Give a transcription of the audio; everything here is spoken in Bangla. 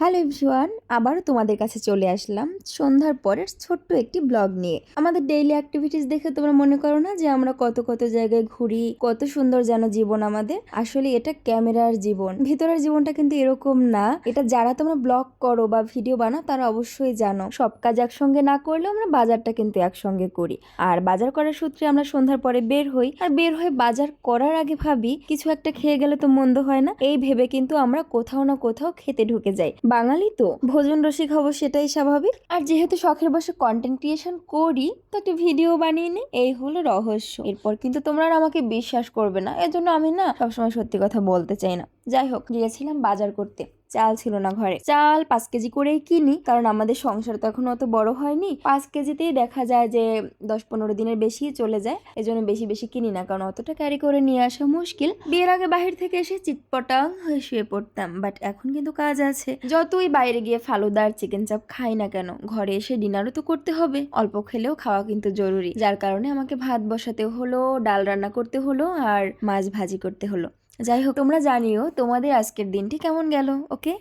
হ্যালো এভরিওয়ান, আবারও তোমাদের কাছে চলে আসলাম সন্ধ্যার পরের ছোট্ট একটি ব্লগ নিয়ে। আমাদের ডেইলি অ্যাক্টিভিটিস দেখে তোমরা মনে করো না যে আমরা কত কত জায়গায় ঘুরি, কত সুন্দর যেন জীবন আমাদের। আসলে এটা ক্যামেরার জীবন, ভিতরের জীবনটা কিন্তু এরকম না। এটা যারা তোমরা ব্লগ করো বা ভিডিও বানাও তারা অবশ্যই জানো, সব কাজ একসঙ্গে না করলেও আমরা বাজারটা কিন্তু একসঙ্গে করি। আর বাজার করার সূত্রে আমরা সন্ধ্যার পরে বের হই, আর বের হয়ে বাজার করার আগে ভাবি কিছু একটা খেয়ে গেলে তো মন্দ হয় না, এই ভেবে কিন্তু আমরা কোথাও না কোথাও খেতে ঢুকে যাই। বাঙালি তো ভোজন রসিক হব, সেটাই স্বাভাবিক। আর যেহেতু শখের বসে কন্টেন্ট ক্রিয়েশন করি, তো একটা ভিডিও বানিয়ে নি, এই হলো রহস্য। এরপর কিন্তু তোমরা আর আমাকে বিশ্বাস করবে না, এজন্য আমি না সবসময় সত্যি কথা বলতে চাই না। যাই হোক, গিয়েছিলাম বাজার করতে। চাল ছিল না ঘরে, চাল 5 কেজি করেই কিনি, কারণ আমাদের সংসার তো এখন অত বড় হয়নি। 5 কেজিতেই দেখা যায় যে 10-15 দিনের বেশি চলে যায়, এজন্য বেশি বেশি কিনি না, কারণ অতটা ক্যারি করে নিয়ে আসা মুশকিল। বিয়ের আগে বাহির থেকে এসে চিটপটাং হয়ে শুয়ে পড়তাম, বাট এখন কিন্তু কাজ আছে। যতই বাইরে গিয়ে ফালুদার চিকেন চাপ খাই না কেন, ঘরে এসে ডিনারও তো করতে হবে। অল্প খেলেও খাওয়া কিন্তু জরুরি, যার কারণে আমাকে ভাত বসাতে হলো, ডাল রান্না করতে হলো, আর মাছ ভাজি করতে হলো। যাই হোক, তোমরা জানিও তোমাদের আজকের দিনটি কেমন গেল। ওকে।